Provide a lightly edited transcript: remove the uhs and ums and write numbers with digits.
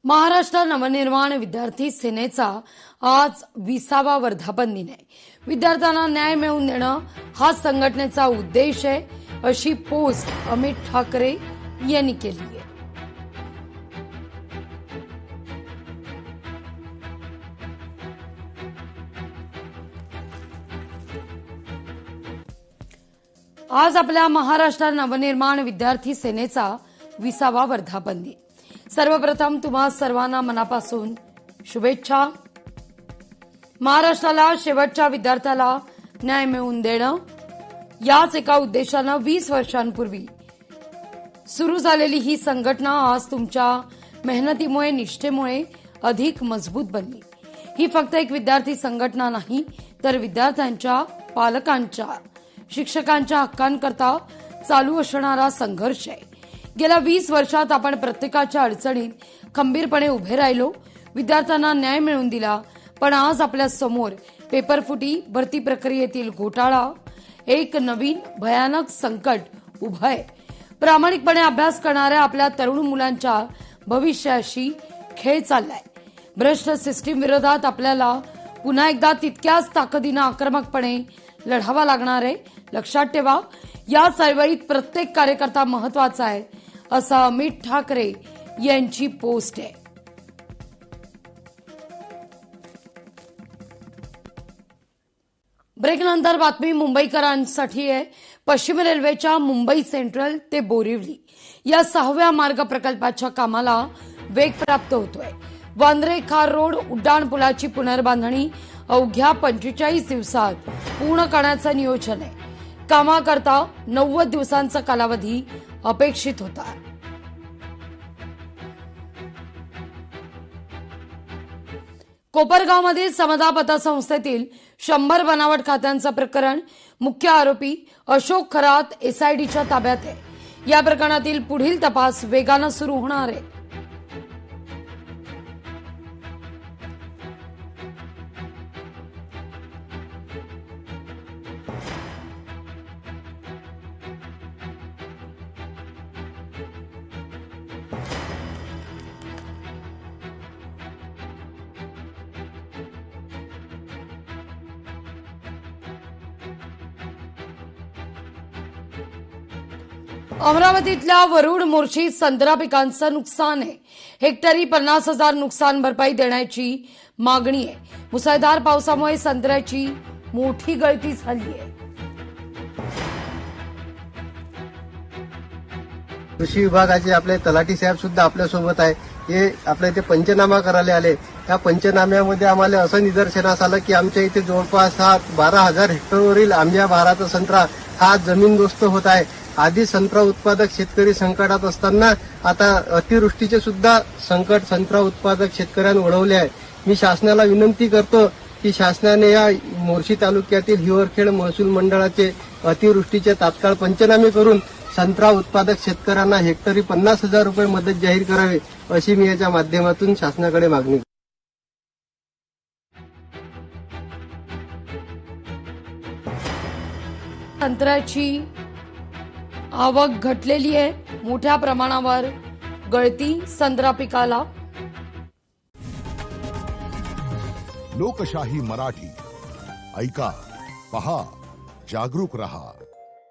महाराष्ट्र नवनिर्माण विद्यार्थी सेनेचा आज 20वा वर्धापन दिन आहे। विद्यार्थ्यांना न्याय मिळवून देणं हा संघटनेचा उद्देश आहे, अशी पोस्ट अमित ठाकरे यांनी केली आहे। आज आपल्या महाराष्ट्र नवनिर्माण विद्यार्थी सेनेचा 20वा वर्धापन दिन। सर्वप्रथम तुम्हा सर्वांना मनापासून शुभेच्छा। महाराष्ट्राला शेवटच्या विद्यार्थ्याला न्याय मिळवून देणं याच एका उद्देशानं 20 वर्षांपूर्वी सुरू झालेली ही संघटना आज तुमच्या मेहनतीमुळे, निष्ठेमुळे अधिक मजबूत बनली। ही फक्त एक विद्यार्थी संघटना नाही, तर विद्यार्थ्यांच्या, पालकांच्या, शिक्षकांच्या हक्कांकरता चालू असणारा संघर्ष आहे। गेल्या 20 वर्षात आपण प्रत्येकाच्या अडचणीत खंबीरपणे उभे राहिलो, विद्यार्थ्यांना न्याय मिळवून दिला। पण आज आपल्या समोर पेपरफुटी, भरती प्रक्रियेतील घोटाळा, एक नवीन भयानक संकट उभं आहे। प्रामाणिकपणे अभ्यास करणाऱ्या आपल्या तरुण मुलांच्या भविष्याशी खेळ चाललाय। भ्रष्ट सिस्टीम विरोधात आपल्याला पुन्हा एकदा तितक्याच ताकदीनं आक्रमकपणे लढावा लागणार आहे। लक्षात ठेवा, या चळवळीत प्रत्येक कार्यकर्ता महत्वाचा आहे, असं अमित ठाकरे यांची पोस्ट आहे। ब्रेकनंतर बातमी मुंबईकरांसाठी आहे। पश्चिम रेल्वेच्या मुंबई सेंट्रल ते बोरिवली या 6व्या मार्ग प्रकल्पाच्या कामाला वेग प्राप्त होतोय। वांद्रे खार रोड उड्डाणपुलाची पुनर्बांधणी अवघ्या 45 दिवसात पूर्ण करण्याचं नियोजन आहे। कामाकरता 90 दिवसांचा कालावधी अपेक्षित होता। कोपरगावमधील समता पतसंस्थेतील 100 बनावट खात्यांचं प्रकरण, मुख्य आरोपी अशोक खरात एसआयडीच्या ताब्यात आहे। या प्रकरणातील पुढील तपास वेगानं सुरू होणार आहे। अमरावतीतल्या वरुड मोर्शी संत्रा पिकांचं नुकसान आहे। हेक्टरी 50,000 नुकसान भरपाई देण्याची मागणी आहे। मुसळधार पावसामुळे संत्र्याची मोठी गळती झाली आहे। कृषी विभागाचे आपले तलाठी साहेब सुद्धा आपल्या सोबत आहे। हे आपल्या इथे पंचनामा करायला आले। त्या पंचनाम्यामध्ये आम्हाला असं निदर्शनास आलं की आमच्या इथे जवळपास 12,000 हेक्टरवरील आंब्या बहाराचा संत्रा हा जमीनदोस्त होत आहे। आधी संत्रा उत्पादक शेतकरी संकटात असताना आता अतिवृष्टीचे सुद्धा संकट संत्रा उत्पादक शेतकऱ्यांना ओढवले आहे। मी शासनाला विनंती करतो की शासनाने या मोर्शी तालुक्यातील हिवरखेड महसूल मंडळाचे अतिवृष्टीचे तात्काळ पंचनामे करून संत्रा उत्पादक शेतकऱ्यांना हेक्टरी 50,000 रुपये मदत जाहीर करावी, अशी मी याच्या माध्यमातून शासनाकडे मागणी करतो। संत्र्याची आवक घटलेली आहे, मोठ्या प्रमाणावर गळती संत्रा पिकाला। लोकशाही मराठी ऐका, पहा, जागरूक रहा।